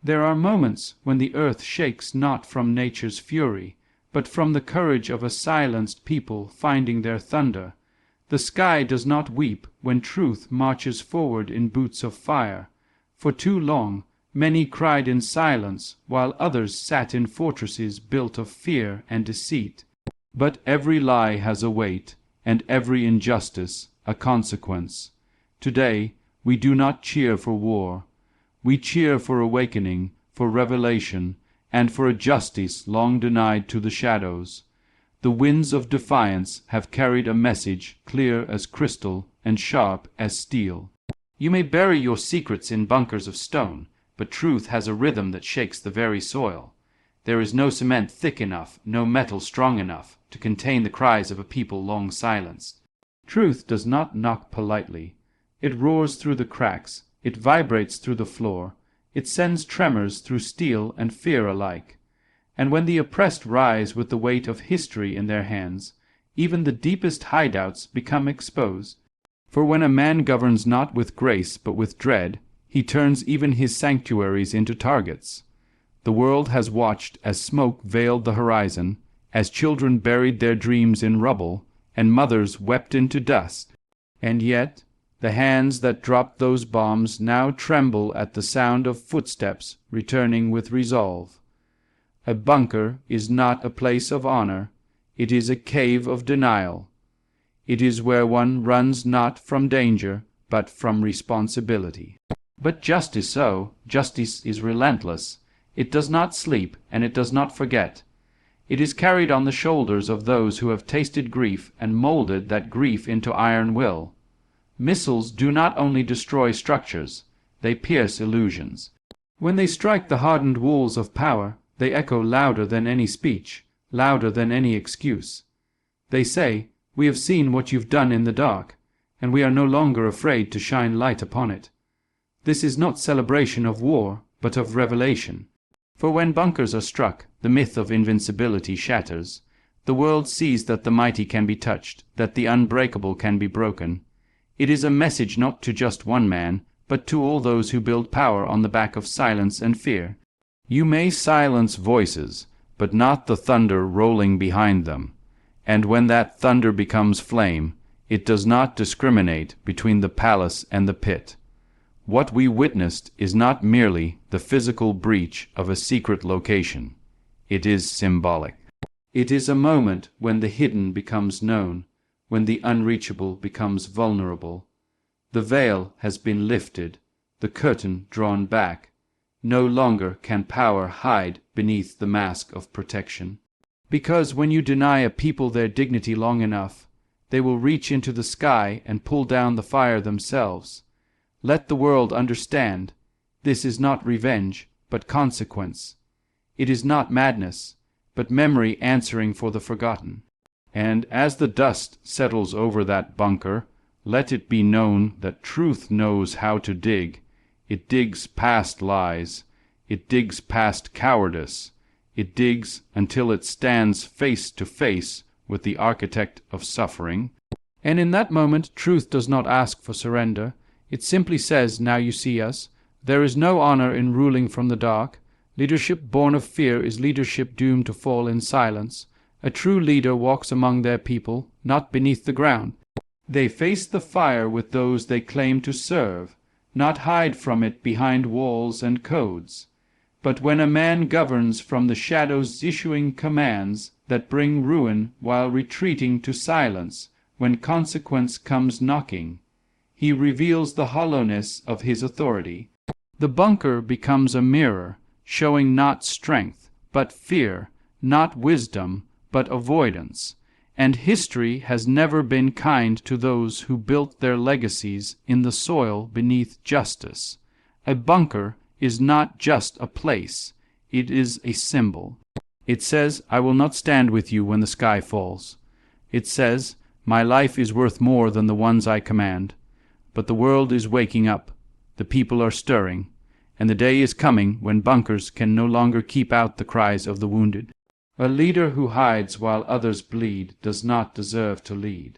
There are moments when the earth shakes not from nature's fury, but from the courage of a silenced people finding their thunder. The sky does not weep when truth marches forward in boots of fire. For too long many cried in silence, while others sat in fortresses built of fear and deceit. But every lie has a weight, and every injustice a consequence. Today we do not cheer for war. We cheer for awakening, for revelation, and for a justice long denied to the shadows. The winds of defiance have carried a message clear as crystal and sharp as steel. You may bury your secrets in bunkers of stone, but truth has a rhythm that shakes the very soil. There is no cement thick enough, no metal strong enough, to contain the cries of a people long silenced. Truth does not knock politely. It roars through the cracks, it vibrates through the floor, it sends tremors through steel and fear alike. And when the oppressed rise with the weight of history in their hands, even the deepest hideouts become exposed. For when a man governs not with grace but with dread, he turns even his sanctuaries into targets. The world has watched as smoke veiled the horizon, as children buried their dreams in rubble, and mothers wept into dust. And yet the hands that dropped those bombs now tremble at the sound of footsteps returning with resolve. A bunker is not a place of honor, it is a cave of denial. It is where one runs not from danger, but from responsibility. But just is so. Justice is relentless. It does not sleep, and it does not forget. It is carried on the shoulders of those who have tasted grief and molded that grief into iron will. Missiles do not only destroy structures, they pierce illusions. When they strike the hardened walls of power, they echo louder than any speech, louder than any excuse. They say, "We have seen what you've done in the dark, and we are no longer afraid to shine light upon it." This is not celebration of war, but of revelation. For when bunkers are struck, the myth of invincibility shatters. The world sees that the mighty can be touched, that the unbreakable can be broken. It is a message not to just one man, but to all those who build power on the back of silence and fear. You may silence voices, but not the thunder rolling behind them. And when that thunder becomes flame, it does not discriminate between the palace and the pit. What we witnessed is not merely the physical breach of a secret location. It is symbolic. It is a moment when the hidden becomes known, when the unreachable becomes vulnerable. The veil has been lifted, the curtain drawn back. No longer can power hide beneath the mask of protection. Because when you deny a people their dignity long enough, they will reach into the sky and pull down the fire themselves. Let the world understand, this is not revenge, but consequence. It is not madness, but memory answering for the forgotten. And as the dust settles over that bunker, let it be known that truth knows how to dig. It digs past lies. It digs past cowardice. It digs until it stands face to face with the architect of suffering. And in that moment, truth does not ask for surrender. It simply says, "Now you see us. There is no honor in ruling from the dark. Leadership born of fear is leadership doomed to fall in silence. A true leader walks among their people, not beneath the ground. They face the fire with those they claim to serve, not hide from it behind walls and codes. But when a man governs from the shadows issuing commands that bring ruin while retreating to silence, when consequence comes knocking, he reveals the hollowness of his authority. The bunker becomes a mirror, showing not strength, but fear, not wisdom, but avoidance. And history has never been kind to those who built their legacies in the soil beneath justice. A bunker is not just a place, it is a symbol. It says, "I will not stand with you when the sky falls." It says, "My life is worth more than the ones I command." But the world is waking up, the people are stirring, and the day is coming when bunkers can no longer keep out the cries of the wounded. A leader who hides while others bleed does not deserve to lead.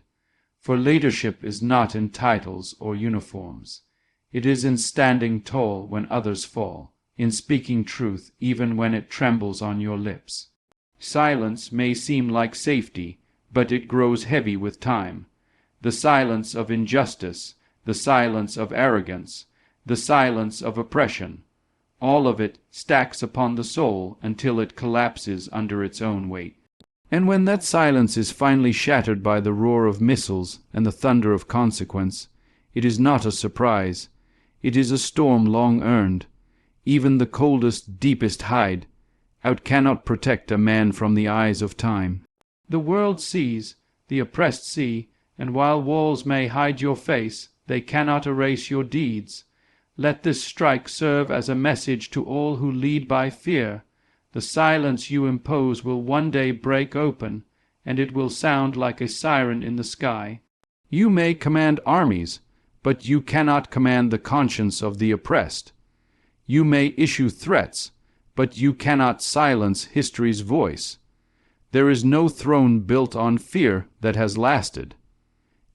For leadership is not in titles or uniforms. It is in standing tall when others fall. in speaking truth even when it trembles on your lips. Silence may seem like safety, but it grows heavy with time. The silence of injustice, the silence of arrogance, the silence of oppression, all of it stacks upon the soul until it collapses under its own weight. And when that silence is finally shattered by the roar of missiles and the thunder of consequence, it is not a surprise. It is a storm long earned. Even the coldest, deepest hide cannot protect a man from the eyes of time. The world sees, the oppressed see, and while walls may hide your face, they cannot erase your deeds. Let this strike serve as a message to all who lead by fear. The silence you impose will one day break open, and it will sound like a siren in the sky. You may command armies, but you cannot command the conscience of the oppressed. You may issue threats, but you cannot silence history's voice. There is no throne built on fear that has lasted.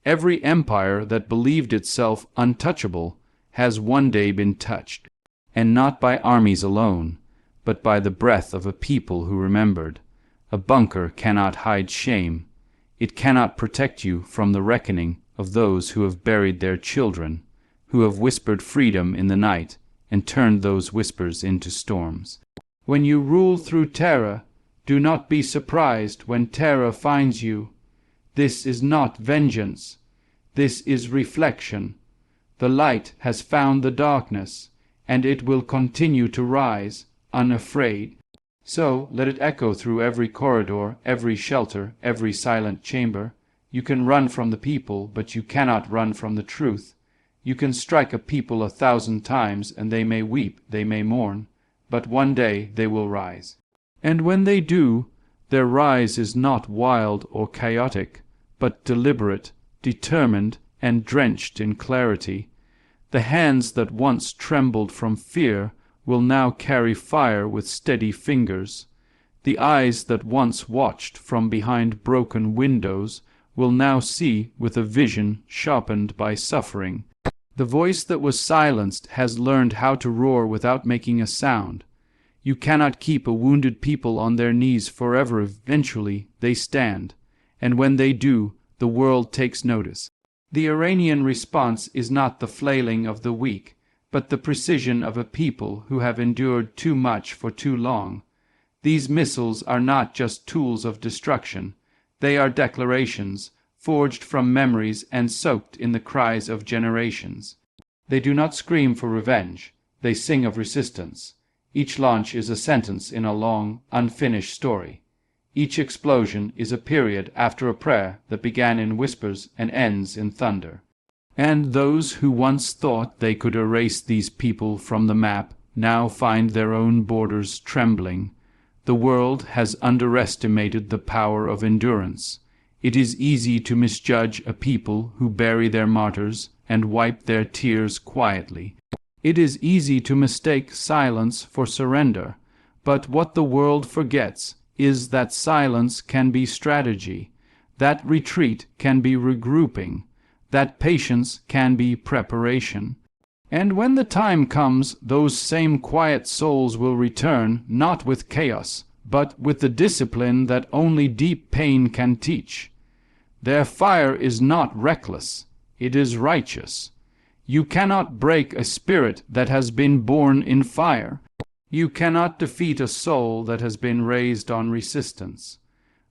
Every empire that believed itself untouchable has one day been touched, and not by armies alone, but by the breath of a people who remembered. A bunker cannot hide shame. It cannot protect you from the reckoning of those who have buried their children, who have whispered freedom in the night and turned those whispers into storms. When you rule through terror, do not be surprised when terror finds you. This is not vengeance. This is reflection. The light has found the darkness, and it will continue to rise, unafraid. So let it echo through every corridor, every shelter, every silent chamber. You can run from the people, but you cannot run from the truth. You can strike a people 1,000 times, and they may weep, they may mourn, but one day they will rise. And when they do, their rise is not wild or chaotic, but deliberate, determined, and drenched in clarity. The hands that once trembled from fear will now carry fire with steady fingers. The eyes that once watched from behind broken windows will now see with a vision sharpened by suffering. The voice that was silenced has learned how to roar without making a sound. You cannot keep a wounded people on their knees forever. Eventually they stand, and when they do, the world takes notice. The Iranian response is not the flailing of the weak, but the precision of a people who have endured too much for too long. These missiles are not just tools of destruction. They are declarations, forged from memories and soaked in the cries of generations. They do not scream for revenge. They sing of resistance. Each launch is a sentence in a long, unfinished story. Each explosion is a period after a prayer that began in whispers and ends in thunder. And those who once thought they could erase these people from the map now find their own borders trembling. The world has underestimated the power of endurance. It is easy to misjudge a people who bury their martyrs and wipe their tears quietly. It is easy to mistake silence for surrender, but what the world forgets is that silence can be strategy, that retreat can be regrouping, that patience can be preparation. And when the time comes, those same quiet souls will return, not with chaos, but with the discipline that only deep pain can teach. Their fire is not reckless, it is righteous. You cannot break a spirit that has been born in fire. You cannot defeat a soul that has been raised on resistance.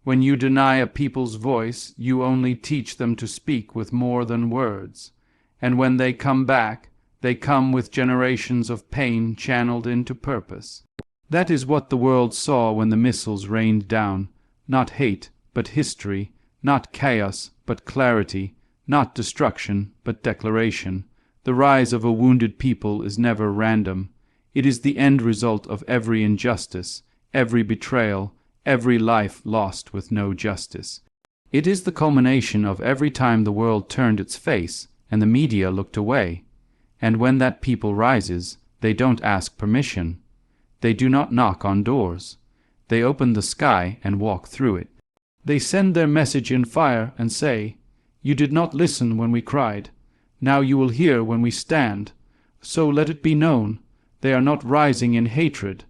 When you deny a people's voice, you only teach them to speak with more than words. And when they come back, they come with generations of pain channeled into purpose. That is what the world saw when the missiles rained down. Not hate, but history. Not chaos, but clarity. Not destruction, but declaration. The rise of a wounded people is never random. It is the end result of every injustice, every betrayal, every life lost with no justice. It is the culmination of every time the world turned its face and the media looked away. And when that people rises, they don't ask permission. They do not knock on doors. They open the sky and walk through it. They send their message in fire and say, "You did not listen when we cried. Now you will hear when we stand. So let it be known, They are not rising in hatred.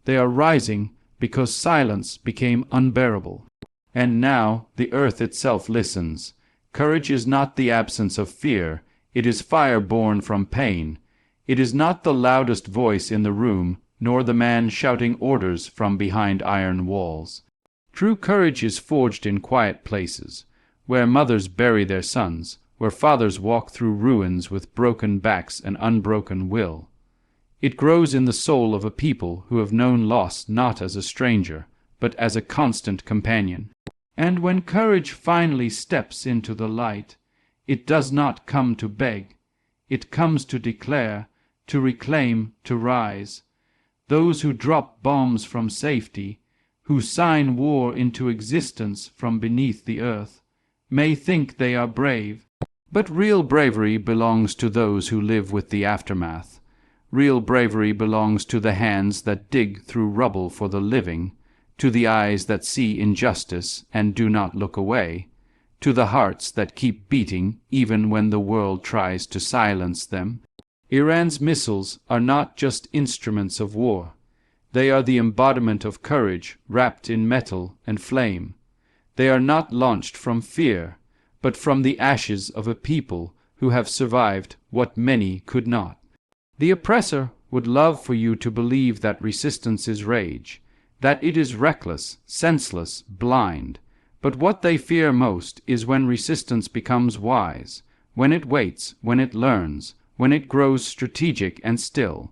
They are rising because silence became unbearable. And now the earth itself listens. Courage is not the absence of fear. It is fire born from pain. It is not the loudest voice in the room, nor the man shouting orders from behind iron walls. True courage is forged in quiet places, where mothers bury their sons, where fathers walk through ruins with broken backs and unbroken will. It grows in the soul of a people who have known loss not as a stranger, but as a constant companion. And when courage finally steps into the light, it does not come to beg. It comes to declare, to reclaim, to rise. Those who drop bombs from safety, who sign war into existence from beneath the earth, may think they are brave. But real bravery belongs to those who live with the aftermath. Real bravery belongs to the hands that dig through rubble for the living, to the eyes that see injustice and do not look away, to the hearts that keep beating even when the world tries to silence them. Iran's missiles are not just instruments of war. They are the embodiment of courage wrapped in metal and flame. They are not launched from fear, but from the ashes of a people who have survived what many could not. The oppressor would love for you to believe that resistance is rage, that it is reckless, senseless, blind. But what they fear most is when resistance becomes wise, when it waits, when it learns, when it grows strategic and still.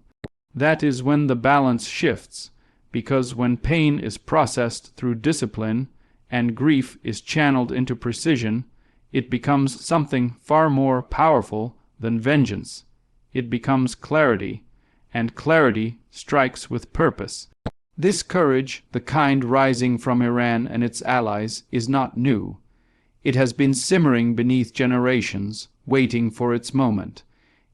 That is when the balance shifts, because when pain is processed through discipline and grief is channeled into precision, it becomes something far more powerful than vengeance. It becomes clarity, and clarity strikes with purpose. This courage, the kind rising from Iran and its allies, is not new. It has been simmering beneath generations, waiting for its moment.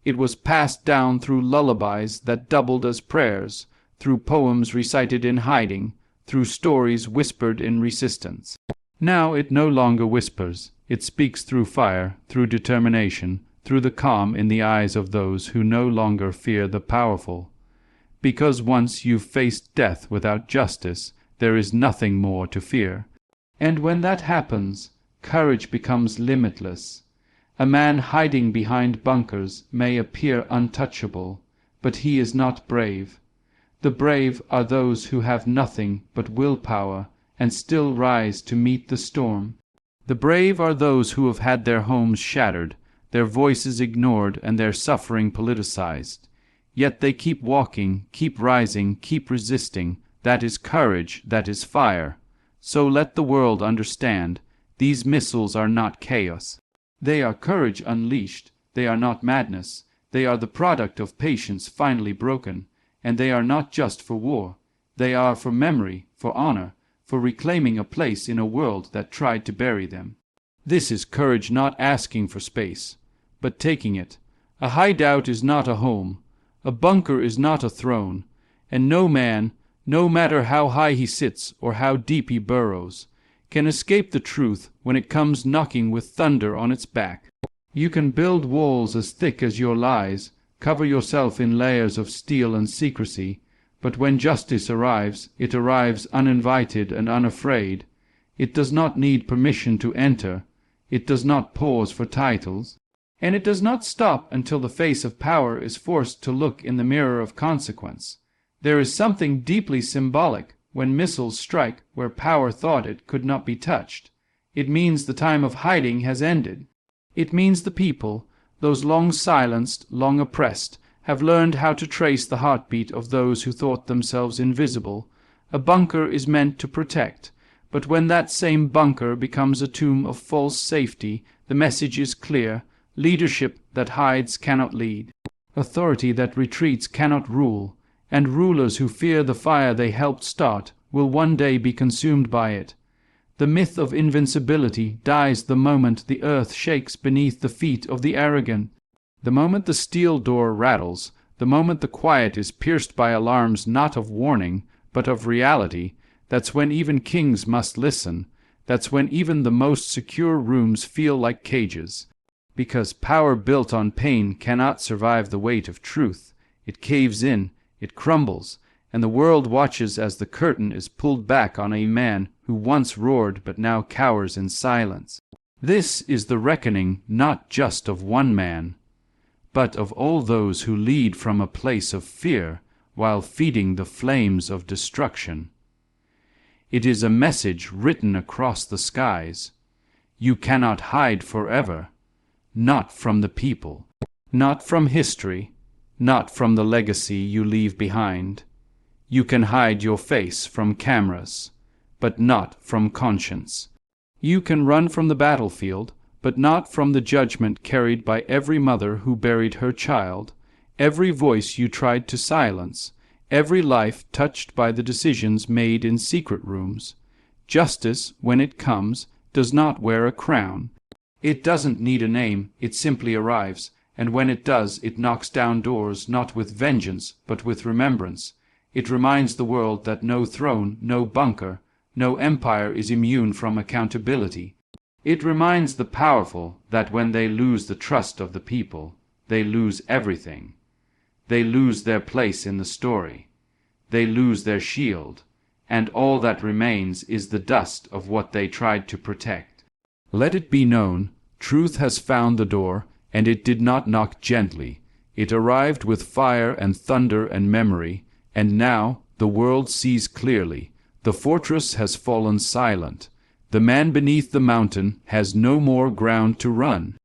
It was passed down through lullabies that doubled as prayers, through poems recited in hiding, through stories whispered in resistance. Now it no longer whispers. It speaks through fire, through determination, through the calm in the eyes of those who no longer fear the powerful. Because once you've faced death without justice, there is nothing more to fear. And when that happens, courage becomes limitless. A man hiding behind bunkers may appear untouchable, but he is not brave. The brave are those who have nothing but willpower and still rise to meet the storm. The brave are those who have had their homes shattered, their voices ignored, and their suffering politicized. Yet they keep walking, keep rising, keep resisting. That is courage, that is fire. So let the world understand, these missiles are not chaos. They are courage unleashed. They are not madness. They are the product of patience finally broken. And they are not just for war. They are for memory, for honor, for reclaiming a place in a world that tried to bury them. This is courage not asking for space, but taking it. A hideout is not a home. A bunker is not a throne. And no man, no matter how high he sits or how deep he burrows, can escape the truth when it comes knocking with thunder on its back. You can build walls as thick as your lies, cover yourself in layers of steel and secrecy, but when justice arrives, it arrives uninvited and unafraid. It does not need permission to enter. It does not pause for titles. And it does not stop until the face of power is forced to look in the mirror of consequence. There is something deeply symbolic when missiles strike where power thought it could not be touched. It means the time of hiding has ended. It means the people, those long silenced, long oppressed, have learned how to trace the heartbeat of those who thought themselves invisible. A bunker is meant to protect, but when that same bunker becomes a tomb of false safety, the message is clear. Leadership that hides cannot lead. Authority that retreats cannot rule, and rulers who fear the fire they helped start will one day be consumed by it. The myth of invincibility dies the moment the earth shakes beneath the feet of the arrogant. The moment the steel door rattles, the moment the quiet is pierced by alarms not of warning, but of reality, that's when even kings must listen. That's when even the most secure rooms feel like cages. Because power built on pain cannot survive the weight of truth. It caves in, It crumbles, and the world watches as the curtain is pulled back on a man who once roared but now cowers in silence. This is the reckoning not just of one man, but of all those who lead from a place of fear while feeding the flames of destruction. It is a message written across the skies. You cannot hide forever, not from the people, not from history, not from the legacy you leave behind. You can hide your face from cameras, but not from conscience. You can run from the battlefield, but not from the judgment carried by every mother who buried her child, every voice you tried to silence, every life touched by the decisions made in secret rooms. Justice, when it comes, does not wear a crown. It doesn't need a name, it simply arrives, and when it does, it knocks down doors not with vengeance, but with remembrance. It reminds the world that no throne, no bunker, no empire is immune from accountability. It reminds the powerful that when they lose the trust of the people, they lose everything. They lose their place in the story. They lose their shield, and all that remains is the dust of what they tried to protect. Let it be known, truth has found the door, and it did not knock gently. It arrived with fire and thunder and memory, and now the world sees clearly. The fortress has fallen silent. The man beneath the mountain has no more ground to run.